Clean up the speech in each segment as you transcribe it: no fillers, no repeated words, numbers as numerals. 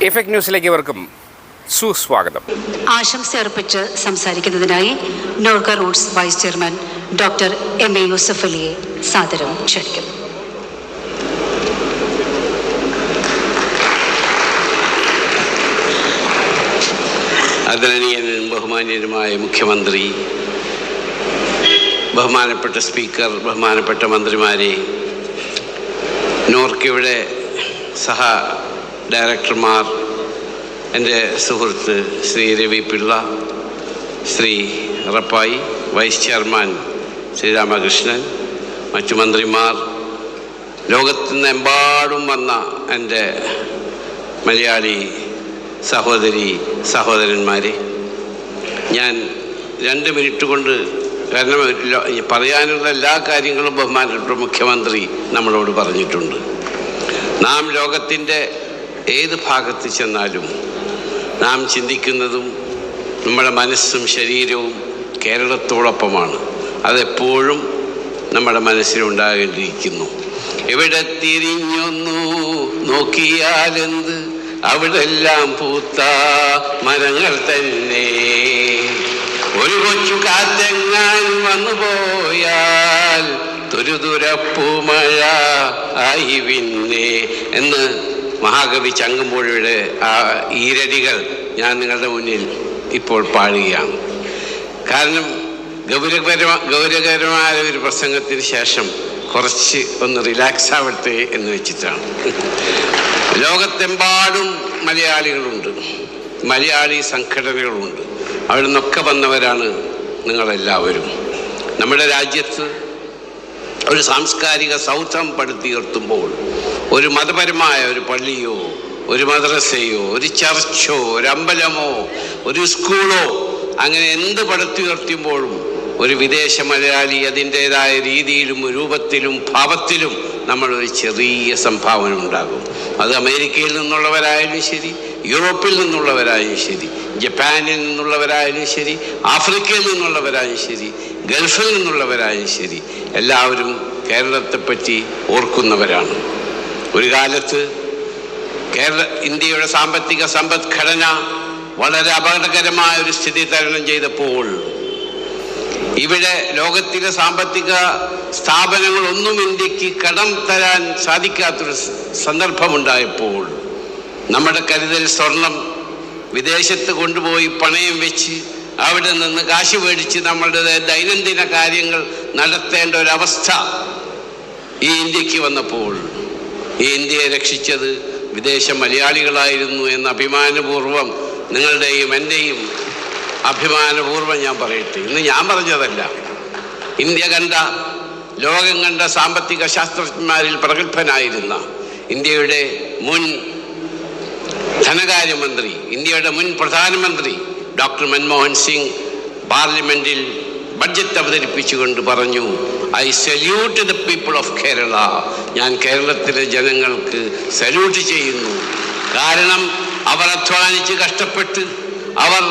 Effect ന്യൂസിലേക്ക് ഇവർക്കും സുസ്വാഗതം. ആശംസ അർപ്പിച്ച് സംസാരിക്കുന്നതിനായി Norka Roots vice chairman doctor MA. Yusuf അലിയെ സാദരം ക്ഷണിക്കുന്നു. ആദരണീയനും ബഹുമാന്യനുമായ മുഖ്യമന്ത്രി, ബഹുമാനപ്പെട്ട സ്പീക്കർ, ബഹുമാനപ്പെട്ട മന്ത്രിമാരെ, നോർക്കയുടെ സഹ ഡയറക്ടർമാർ, എൻ്റെ സുഹൃത്ത് ശ്രീ രവി പിള്ള, ശ്രീ റപ്പായി, വൈസ് ചെയർമാൻ ശ്രീ രാമകൃഷ്ണൻ, മറ്റു മന്ത്രിമാർ, ലോകത്തിനെമ്പാടും വന്ന എൻ്റെ മലയാളി സഹോദരി സഹോദരന്മാരെ, ഞാൻ 2 മിനിറ്റ് കൊണ്ട്, കാരണം പറയാനുള്ള എല്ലാ കാര്യങ്ങളും ബഹുമാനപ്പെട്ട മുഖ്യമന്ത്രി നമ്മളോട് പറഞ്ഞിട്ടുണ്ട്. നാം ലോകത്തിൻ്റെ ഏത് ഭാഗത്ത് ചെന്നാലും നാം ചിന്തിക്കുന്നതും നമ്മുടെ മനസ്സും ശരീരവും കേരളത്തോടൊപ്പമാണ്. അതെപ്പോഴും നമ്മുടെ മനസ്സിലുണ്ടാകേണ്ടിയിരിക്കുന്നു. എവിടെ തിരിഞ്ഞൊന്നു നോക്കിയാലെന്ത്, അവിടെല്ലാം പൂത്ത മരങ്ങൾ തന്നെ. ഒരു കൊച്ചു കാറ്റെങ്ങാൻ വന്നു പോയാൽ തുരുതുരപ്പൂമഴ ആയി പിന്നെ എന്ന് മഹാകവി ചങ്ങമ്പുഴയുടെ ആ ഈരടികൾ ഞാൻ നിങ്ങളുടെ മുന്നിൽ ഇപ്പോൾ പാടുകയാണ്. കാരണം ഗൗരവകരമായ ഒരു പ്രസംഗത്തിന് ശേഷം കുറച്ച് ഒന്ന് റിലാക്സ് ആവട്ടെ എന്ന് വെച്ചിട്ടാണ്. ലോകത്തെമ്പാടും മലയാളികളുണ്ട്, മലയാളി സംഘടനകളുണ്ട്. അവിടെ നിന്നൊക്കെ വന്നവരാണ് നിങ്ങളെല്ലാവരും. നമ്മുടെ രാജ്യത്ത് ഒരു സാംസ്കാരിക സൗധം പടുത്തുയർത്തുമ്പോൾ ഒരു മതപരമായ ഒരു പള്ളിയോ ഒരു മദ്രസയോ ഒരു ചർച്ചോ ഒരു അമ്പലമോ ഒരു സ്കൂളോ അങ്ങനെ എന്ത് പടുത്തുയർത്തുമ്പോഴും ഒരു വിദേശ മലയാളി അതിൻ്റേതായ രീതിയിലും രൂപത്തിലും ഭാവത്തിലും നമ്മളൊരു ചെറിയ സംഭാവന ഉണ്ടാകും. അത് അമേരിക്കയിൽ നിന്നുള്ളവരായാലും ശരി, യൂറോപ്പിൽ നിന്നുള്ളവരായാലും ശരി, ജപ്പാനിൽ നിന്നുള്ളവരായാലും ശരി, ആഫ്രിക്കയിൽ നിന്നുള്ളവരായാലും ശരി, ഗൾഫിൽ നിന്നുള്ളവരായാലും ശരി, എല്ലാവരും കേരളത്തെപ്പറ്റി ഓർക്കുന്നവരാണ്. ഒരു കാലത്ത് ഇന്ത്യയുടെ സാമ്പത്തിക സമ്പദ്ഘടന വളരെ അപകടകരമായ ഒരു സ്ഥിതി തരണം ചെയ്തപ്പോൾ, ഇവിടെ ലോകത്തിലെ സാമ്പത്തിക സ്ഥാപനങ്ങളൊന്നും ഇന്ത്യക്ക് കടം തരാൻ സാധിക്കാത്തൊരു സന്ദർഭമുണ്ടായപ്പോൾ, നമ്മുടെ കരുതൽ സ്വർണം വിദേശത്ത് കൊണ്ടുപോയി പണയം വെച്ച് അവിടെ നിന്ന് കാശ് മേടിച്ച് നമ്മളുടെ ദൈനംദിന കാര്യങ്ങൾ നടത്തേണ്ട ഒരവസ്ഥ ഈ ഇന്ത്യക്ക് വന്നപ്പോൾ, ഈ ഇന്ത്യയെ രക്ഷിച്ചത് വിദേശ മലയാളികളായിരുന്നു എന്ന് അഭിമാനപൂർവം നിങ്ങളുടെയും എൻ്റെയും അഭിമാനപൂർവ്വം ഞാൻ പറയട്ടെ. ഇന്ന് ഞാൻ പറഞ്ഞതല്ല, ഇന്ത്യ കണ്ട, ലോകം കണ്ട സാമ്പത്തിക ശാസ്ത്രജ്ഞന്മാരിൽ പ്രഗത്ഭനായിരുന്ന ഇന്ത്യയുടെ മുൻ ധനകാര്യമന്ത്രി, ഇന്ത്യയുടെ മുൻ പ്രധാനമന്ത്രി ഡോക്ടർ മൻമോഹൻ സിംഗ് പാർലമെൻറ്റിൽ ബഡ്ജറ്റ് അവതരിപ്പിച്ചുകൊണ്ട് പറഞ്ഞു, I salute the people of Kerala. ഞാൻ കേരളത്തിലെ ജനങ്ങൾക്ക് സല്യൂട്ട് ചെയ്യുന്നു. കാരണം അവർ അധ്വാനിച്ച് കഷ്ടപ്പെട്ട് അവർ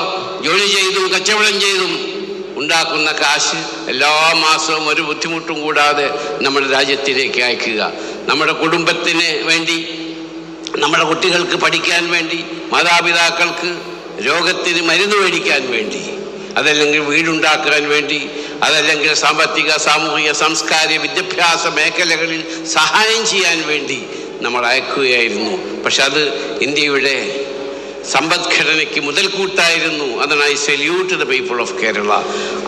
ജോലി ചെയ്തും കച്ചവടം ചെയ്തും ഉണ്ടാക്കുന്ന കാശ് എല്ലാ മാസവും ഒരു ബുദ്ധിമുട്ടും കൂടാതെ നമ്മുടെ രാജ്യത്തിലേക്ക് അയക്കുക. നമ്മുടെ കുടുംബത്തിന് വേണ്ടി, നമ്മുടെ കുട്ടികൾക്ക് പഠിക്കാൻ വേണ്ടി, മാതാപിതാക്കൾക്ക് രോഗത്തിന് മരുന്ന് മേടിക്കാൻ വേണ്ടി, അതല്ലെങ്കിൽ വീടുണ്ടാക്കാൻ വേണ്ടി, അതല്ലെങ്കിൽ സാമ്പത്തിക, സാമൂഹിക, സാംസ്കാരിക, വിദ്യാഭ്യാസ മേഖലകളിൽ സഹായം ചെയ്യാൻ വേണ്ടി നമ്മൾ അയക്കുകയായിരുന്നു. പക്ഷെ അത് ഇന്ത്യയുടെ സമ്പദ്ഘടനയ്ക്ക് മുതൽക്കൂട്ടായിരുന്നു. അതാണ് I salute the people of Kerala.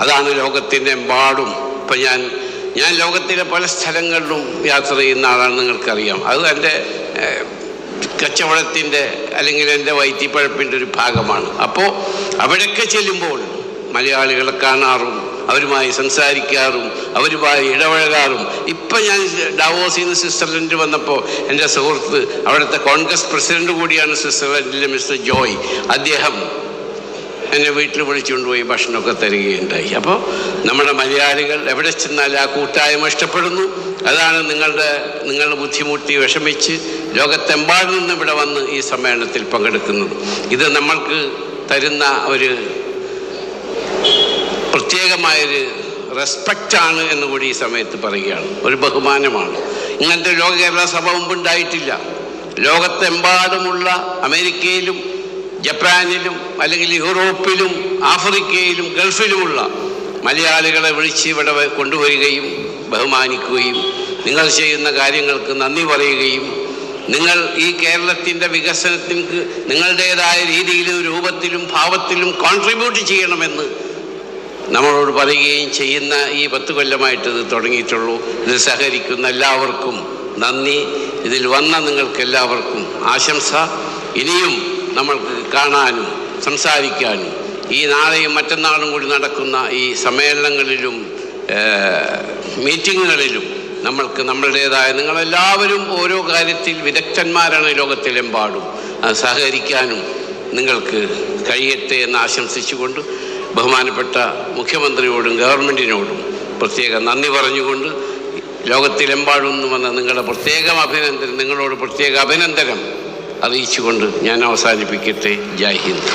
അതാണ് ലോകത്തിൻ്റെ എമ്പാടും. ഇപ്പം ഞാൻ ലോകത്തിലെ പല സ്ഥലങ്ങളിലും യാത്ര ചെയ്യുന്ന ആളാണ്, നിങ്ങൾക്കറിയാം. അത് എൻ്റെ കച്ചവടത്തിൻ്റെ അല്ലെങ്കിൽ എൻ്റെ വൈത്തിപ്പഴപ്പിൻ്റെ ഒരു ഭാഗമാണ്. അപ്പോൾ അവിടെയൊക്കെ ചെല്ലുമ്പോൾ മലയാളികളെ കാണാറും അവരുമായി സംസാരിക്കാറും അവരുമായി ഇടപഴകാറും. ഇപ്പം ഞാൻ ഡാവോസിൽ നിന്ന് സ്വിറ്റ്സർലൻഡ് വന്നപ്പോൾ എൻ്റെ സുഹൃത്ത്, അവിടുത്തെ കോൺഗ്രസ് പ്രസിഡന്റ് കൂടിയാണ് സ്വിറ്റ്സർലൻഡിലെ മിസ്റ്റർ ജോയ്, അദ്ദേഹം എന്നെ വീട്ടിൽ വിളിച്ചുകൊണ്ടുപോയി ഭക്ഷണമൊക്കെ തരികയുണ്ടായി. അപ്പോൾ നമ്മുടെ മലയാളികൾ എവിടെ ചെന്നാൽ ആ കൂട്ടായ്മ ഇഷ്ടപ്പെടുന്നു. അതാണ് നിങ്ങൾ ബുദ്ധിമുട്ടി വിഷമിച്ച് ലോകത്തെമ്പാടും നിന്ന് ഇവിടെ വന്ന് ഈ സമ്മേളനത്തിൽ പങ്കെടുക്കുന്നത്. ഇത് നമ്മൾക്ക് തരുന്ന ഒരു പ്രത്യേകമായൊരു റെസ്പെക്റ്റാണ് എന്നുകൂടി ഈ സമയത്ത് പറയുകയാണ്. ഒരു ബഹുമാനമാണ്. ഇങ്ങനത്തെ ലോക കേരള സഭ മുമ്പുണ്ടായിട്ടില്ല. ലോകത്തെമ്പാടുമുള്ള അമേരിക്കയിലും ജപ്പാനിലും അല്ലെങ്കിൽ യൂറോപ്പിലും ആഫ്രിക്കയിലും ഗൾഫിലുമുള്ള മലയാളികളെ വിളിച്ച് ഇവിടെ കൊണ്ടുവരികയും ബഹുമാനിക്കുകയും നിങ്ങൾ ചെയ്യുന്ന കാര്യങ്ങൾക്ക് നന്ദി പറയുകയും നിങ്ങൾ ഈ കേരളത്തിൻ്റെ വികസനത്തിന് നിങ്ങളുടേതായ രീതിയിലും രൂപത്തിലും ഭാവത്തിലും കോൺട്രിബ്യൂട്ട് ചെയ്യണമെന്ന് നമ്മളോട് പറയുകയും ചെയ്യുന്ന ഈ 10 കൊല്ലമായിട്ട് ഇത് തുടങ്ങിയിട്ടുള്ളൂ. ഇതിൽ സഹകരിക്കുന്ന എല്ലാവർക്കും നന്ദി. ഇതിൽ വന്ന നിങ്ങൾക്കെല്ലാവർക്കും ആശംസ. ഇനിയും നമ്മൾക്ക് കാണാനും സംസാരിക്കാനും ഈ നാളെയും മറ്റന്നാളും കൂടി നടക്കുന്ന ഈ സമ്മേളനങ്ങളിലും മീറ്റിങ്ങുകളിലും നമ്മൾക്ക് നമ്മളുടേതായ നിങ്ങളെല്ലാവരും ഓരോ കാര്യത്തിൽ വിദഗ്ധന്മാരാണ് ലോകത്തിലെമ്പാടും. അത് സഹകരിക്കാനും നിങ്ങൾക്ക് കഴിയട്ടെ എന്ന് ആശംസിച്ചുകൊണ്ട് ബഹുമാനപ്പെട്ട മുഖ്യമന്ത്രിയോടും ഗവൺമെൻറ്റിനോടും പ്രത്യേക നന്ദി പറഞ്ഞുകൊണ്ട് ലോകത്തിലെമ്പാടും വന്ന നിങ്ങളോട് പ്രത്യേക അഭിനന്ദനം അറിയിച്ചുകൊണ്ട് ഞാൻ അവസാനിപ്പിക്കട്ടെ. ജയ് ഹിന്ദ്.